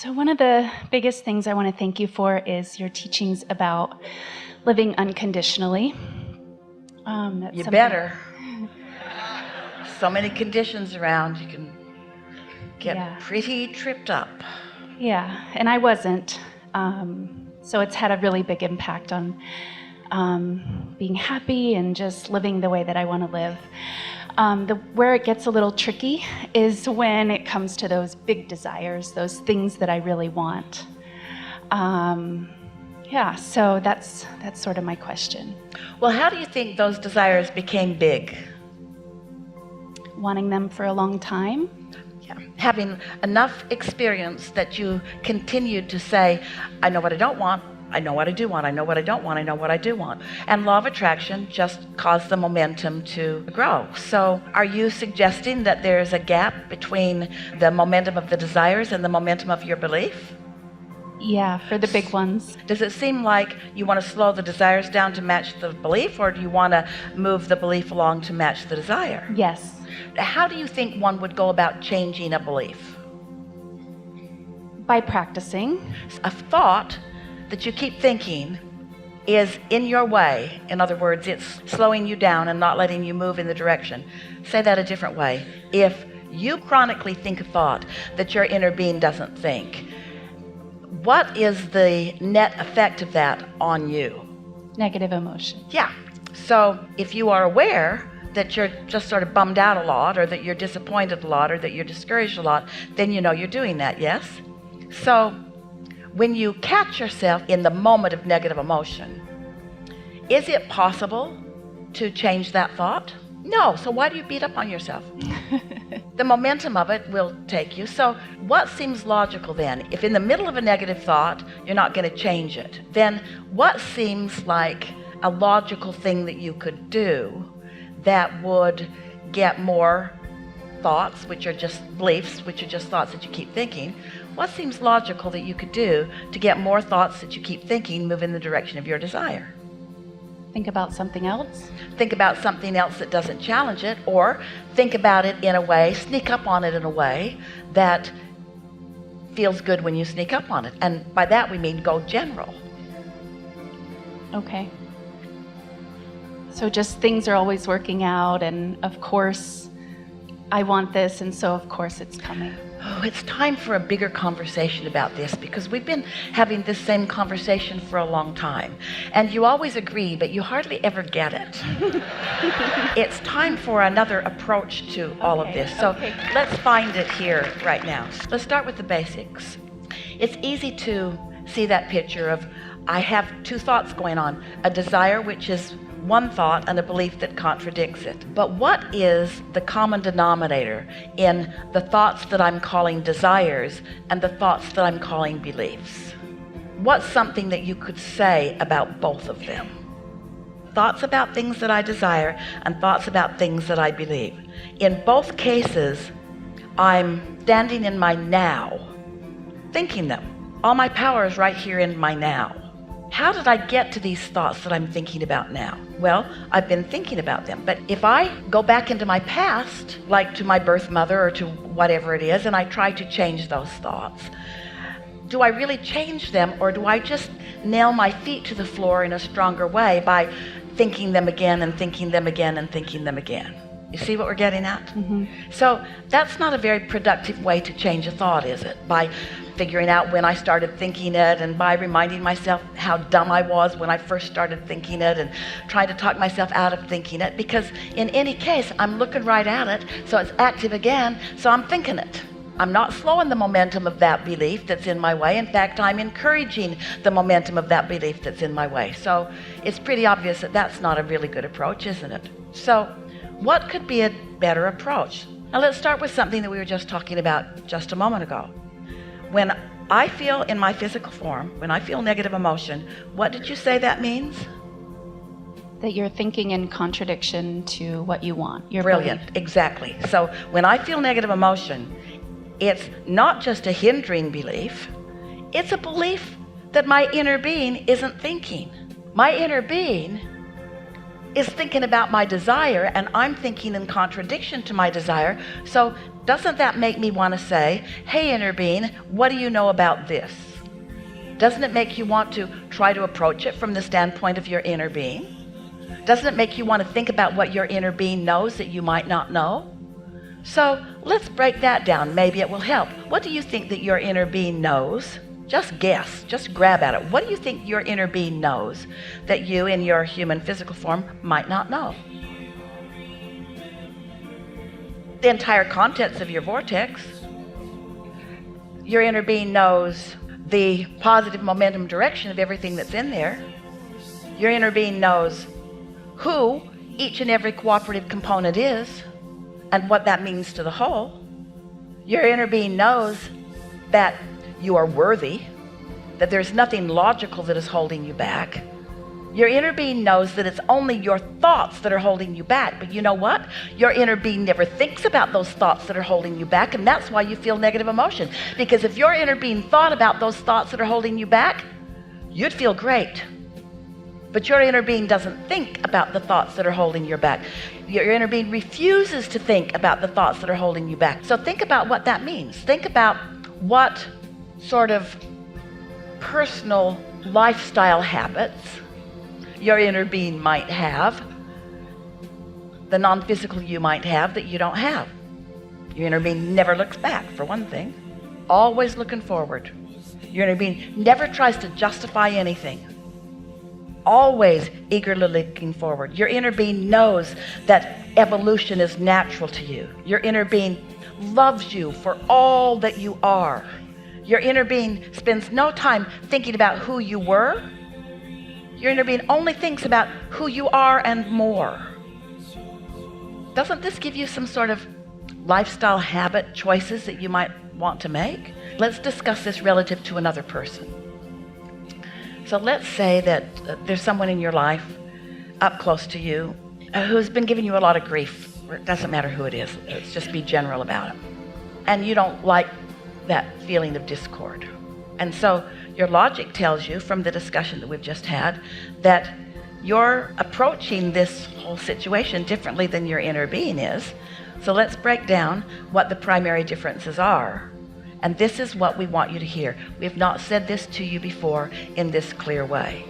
So one of the biggest things I want to thank you for is your teachings about living unconditionally. You better. So many conditions around, you can get pretty tripped up. Yeah, and I wasn't. So it's had a really big impact on being happy and just living the way that I want to live. Where it gets a little tricky is when it comes to those big desires, those things that I really want. So that's sort of my question. Well, how do you think those desires became big? Wanting them for a long time. Yeah. Having enough experience that you continued to say, I know what I don't want, I know what I do want, I know what I don't want, I know what I do want. And law of attraction just caused the momentum to grow. So are you suggesting that there's a gap between the momentum of the desires and the momentum of your belief? Yeah, for the big ones. Does it seem like you want to slow the desires down to match the belief, or do you want to move the belief along to match the desire? Yes. How do you think one would go about changing a belief? By practicing. A thought that you keep thinking is in your way. In other words, it's slowing you down and not letting you move in the direction. Say that a different way. If you chronically think a thought that your inner being doesn't think, what is the net effect of that on you? Negative emotion. Yeah. So if you are aware that you're just sort of bummed out a lot, or that you're disappointed a lot, or that you're discouraged a lot, then you know you're doing that, yes? So when you catch yourself in the moment of negative emotion, is it possible to change that thought? No. So why do you beat up on yourself? The momentum of it will take you. So what seems logical then? If in the middle of a negative thought, you're not going to change it, then what seems like a logical thing that you could do that would get more thoughts, which are just beliefs, which are just thoughts that you keep thinking? What seems logical that you could do to get more thoughts that you keep thinking move in the direction of your desire? Think about something else. Think about something else that doesn't challenge it, or think about it in a way, sneak up on it in a way that feels good when you sneak up on it. And by that we mean go general. Okay. So just things are always working out, and of course I want this, and so of course it's coming. Oh, it's time for a bigger conversation about this, because we've been having this same conversation for a long time, and you always agree, but you hardly ever get it. It's time for another approach to all of this. So let's find it here right now. Let's start with the basics. It's easy to see that picture of, I have two thoughts going on, a desire, which is one thought, and a belief that contradicts it. But what is the common denominator in the thoughts that I'm calling desires and the thoughts that I'm calling beliefs? What's something that you could say about both of them? Thoughts about things that I desire and thoughts about things that I believe. In both cases, I'm standing in my now, thinking them. All my power is right here in my now. How did I get to these thoughts that I'm thinking about now? Well, I've been thinking about them. But if I go back into my past, like to my birth mother or to whatever it is, and I try to change those thoughts, do I really change them, or do I just nail my feet to the floor in a stronger way by thinking them again and thinking them again and thinking them again? You see what we're getting at? Mm-hmm. So that's not a very productive way to change a thought, is it? By figuring out when I started thinking it, and by reminding myself how dumb I was when I first started thinking it, and trying to talk myself out of thinking it, because in any case I'm looking right at it, so it's active again, so I'm thinking it. I'm not slowing the momentum of that belief that's in my way. In fact, I'm encouraging the momentum of that belief that's in my way. So it's pretty obvious that that's not a really good approach, isn't it? So what could be a better approach? Now let's start with something that we were just talking about just a moment ago. When I feel in my physical form, when I feel negative emotion, what did you say that means? That you're thinking in contradiction to what you want. Your Brilliant, belief. exactly. So when I feel negative emotion, it's not just a hindering belief, it's a belief that my inner being isn't thinking. My inner being is thinking about my desire, and I'm thinking in contradiction to my desire. So doesn't that make me want to say, hey, inner being, what do you know about this? Doesn't it make you want to try to approach it from the standpoint of your inner being? Doesn't it make you want to think about what your inner being knows that you might not know? So let's break that down. Maybe it will help. What do you think that your inner being knows? Just guess, just grab at it. What do you think your inner being knows that you in your human physical form might not know? The entire contents of your vortex. Your inner being knows the positive momentum direction of everything that's in there. Your inner being knows who each and every cooperative component is and what that means to the whole. Your inner being knows that you are worthy, that there's nothing logical that is holding you back. Your inner being knows that it's only your thoughts that are holding you back. But you know what? Your inner being never thinks about those thoughts that are holding you back, and that's why you feel negative emotion. Because if your inner being thought about those thoughts that are holding you back, you'd feel great. But your inner being doesn't think about the thoughts that are holding you back. Your inner being refuses to think about the thoughts that are holding you back. So think about what that means. Think about what sort of personal lifestyle habits your inner being might have, the non-physical you might have that you don't have. Your inner being never looks back, for one thing. Always looking forward. Your inner being never tries to justify anything. Always eagerly looking forward. Your inner being knows that evolution is natural to you. Your inner being loves you for all that you are. Your inner being spends no time thinking about who you were. Your inner being only thinks about who you are and more. Doesn't this give you some sort of lifestyle habit choices that you might want to make? Let's discuss this relative to another person. So let's say that there's someone in your life up close to you who's been giving you a lot of grief. It doesn't matter who it is. Let's just be general about it. And you don't like that feeling of discord. And so your logic tells you from the discussion that we've just had that you're approaching this whole situation differently than your inner being is. So let's break down what the primary differences are. And this is what we want you to hear. We have not said this to you before in this clear way.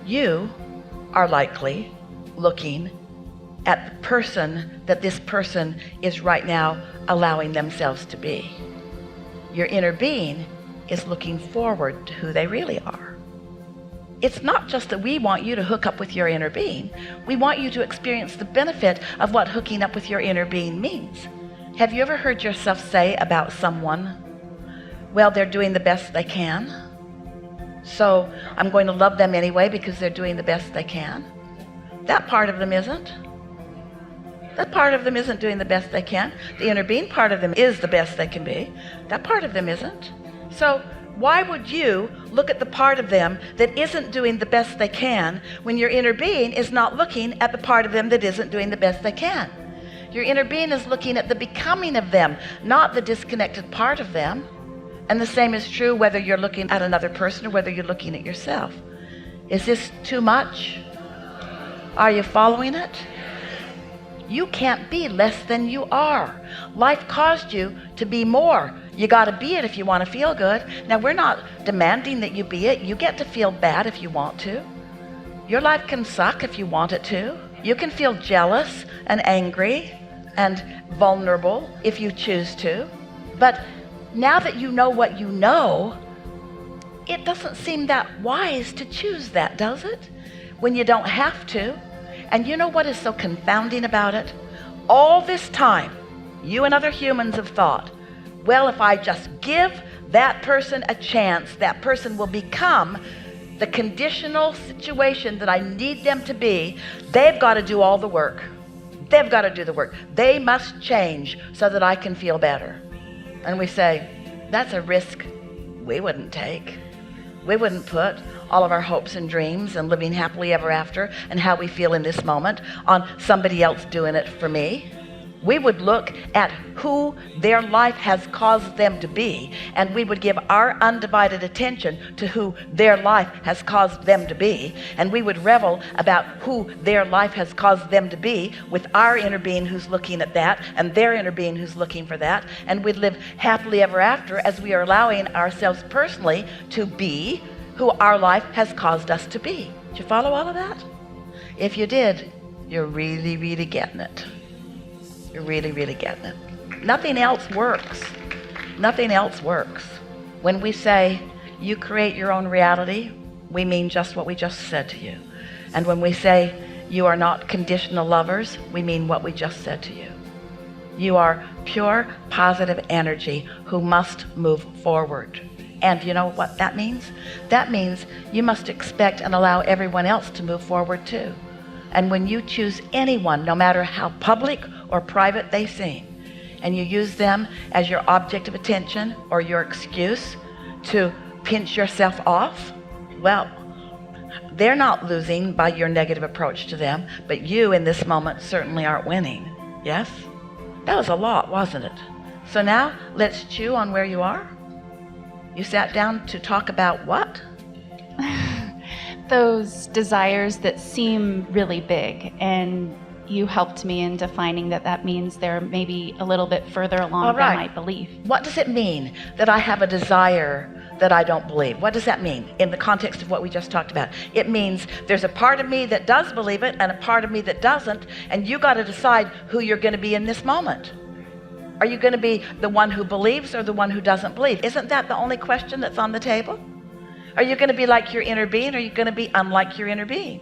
You are likely looking at the person that this person is right now allowing themselves to be. Your inner being is looking forward to who they really are. It's not just that we want you to hook up with your inner being. We want you to experience the benefit of what hooking up with your inner being means. Have you ever heard yourself say about someone, well, they're doing the best they can, so I'm going to love them anyway because they're doing the best they can? That part of them isn't. That part of them isn't doing the best they can. The inner being part of them is the best they can be. That part of them isn't. So why would you look at the part of them that isn't doing the best they can when your inner being is not looking at the part of them that isn't doing the best they can? Your inner being is looking at the becoming of them, not the disconnected part of them. And the same is true whether you're looking at another person or whether you're looking at yourself. Is this too much? Are you following it? You can't be less than you are. Life caused you to be more. You got to be it if you want to feel good. Now, we're not demanding that you be it. You get to feel bad if you want to. Your life can suck if you want it to. You can feel jealous and angry and vulnerable if you choose to. But now that you know what you know, it doesn't seem that wise to choose that, does it? When you don't have to. And you know what is so confounding about it? All this time, you and other humans have thought, well, if I just give that person a chance, that person will become the conditional situation that I need them to be. They've got to do all the work. They've got to do the work. They must change so that I can feel better. And we say, that's a risk we wouldn't take. We wouldn't put all of our hopes and dreams and living happily ever after and how we feel in this moment on somebody else doing it for me. We would look at who their life has caused them to be, and we would give our undivided attention to who their life has caused them to be, and we would revel about who their life has caused them to be with our inner being who's looking at that and their inner being who's looking for that, and we'd live happily ever after as we are allowing ourselves personally to be who our life has caused us to be. Did you follow all of that? If you did, you're really, really getting it. You're really, really getting it. Nothing else works. Nothing else works. When we say you create your own reality, we mean just what we just said to you. And when we say you are not conditional lovers, we mean what we just said to you. You are pure, positive energy who must move forward. And you know what that means? That means you must expect and allow everyone else to move forward too. And when you choose anyone, no matter how public or private they seem, and you use them as your object of attention or your excuse to pinch yourself off, well, they're not losing by your negative approach to them, but you in this moment certainly aren't winning. Yes? That was a lot, wasn't it? So now let's chew on where you are. You sat down to talk about what? Those desires that seem really big, and you helped me in defining that means they're maybe a little bit further along than my belief. What does it mean that I have a desire that I don't believe? What does that mean in the context of what we just talked about? It means there's a part of me that does believe it and a part of me that doesn't, and you got to decide who you're going to be in this moment. Are you going to be the one who believes or the one who doesn't believe? Isn't that the only question that's on the table? Are you going to be like your inner being, or are you going to be unlike your inner being?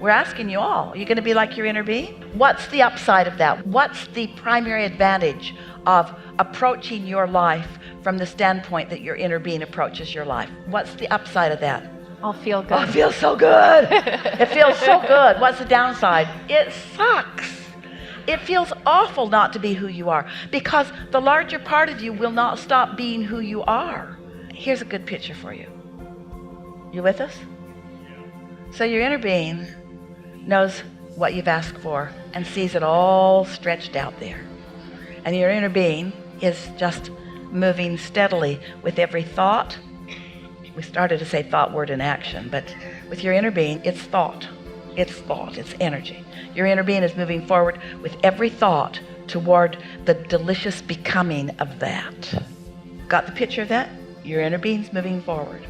We're asking you all. Are you going to be like your inner being? What's the upside of that? What's the primary advantage of approaching your life from the standpoint that your inner being approaches your life? What's the upside of that? I'll feel good. Oh, it feels so good. It feels so good. What's the downside? It sucks. It feels awful not to be who you are, because the larger part of you will not stop being who you are. Here's a good picture for you. You with us? So your inner being knows what you've asked for and sees it all stretched out there. And your inner being is just moving steadily with every thought. We started to say thought, word, and action, but with your inner being, it's thought. It's thought, it's energy. Your inner being is moving forward with every thought toward the delicious becoming of that. Got the picture of that? Your inner being's moving forward.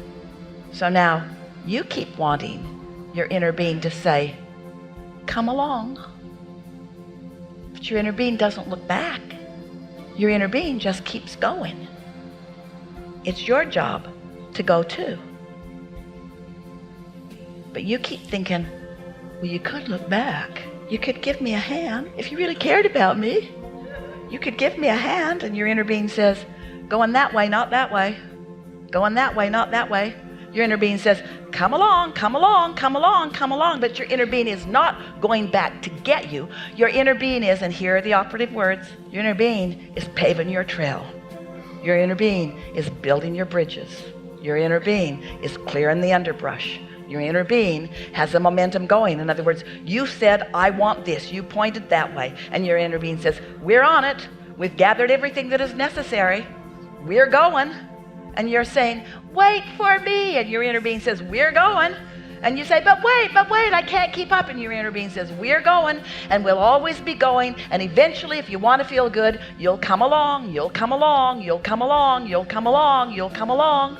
So now you keep wanting your inner being to say, come along. But your inner being doesn't look back. Your inner being just keeps going. It's your job to go too. But you keep thinking, well, you could look back. You could give me a hand if you really cared about me. You could give me a hand. And your inner being says, going that way, not that way. Going that way, not that way. Your inner being says, come along, come along, come along, come along. But your inner being is not going back to get you. Your inner being is, and here are the operative words, your inner being is paving your trail. Your inner being is building your bridges. Your inner being is clearing the underbrush. Your inner being has the momentum going. In other words, you said, I want this. You pointed that way. And your inner being says, we're on it. We've gathered everything that is necessary. We're going. And you're saying, wait for me. And your inner being says, we're going. And you say, but wait, I can't keep up. And your inner being says, we're going, and we'll always be going. And eventually, if you want to feel good, you'll come along, you'll come along, you'll come along, you'll come along, you'll come along.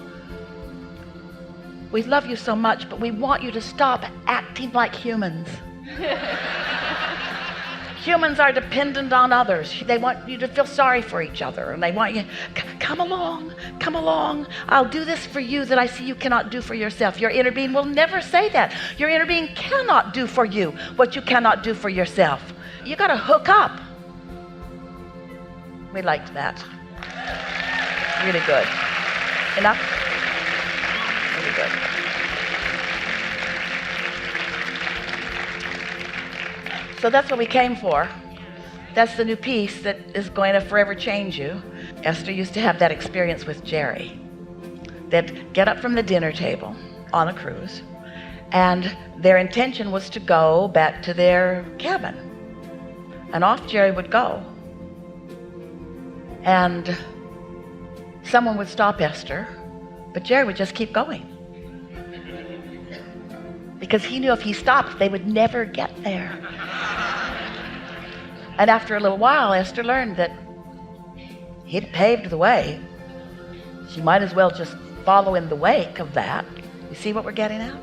We love you so much, but we want you to stop acting like humans. Humans are dependent on others. They want you to feel sorry for each other, and they want you, come along, I'll do this for you that I see you cannot do for yourself. Your inner being will never say that. Your inner being cannot do for you what you cannot do for yourself. You got to hook up. We liked that. Really good. Enough? Really good. So that's what we came for. That's the new piece that is going to forever change you. Esther used to have that experience with Jerry. They'd get up from the dinner table on a cruise, and their intention was to go back to their cabin. And off Jerry would go. And someone would stop Esther, but Jerry would just keep going. Because he knew if he stopped, they would never get there. And after a little while, Esther learned that he'd paved the way. She might as well just follow in the wake of that. You see what we're getting at?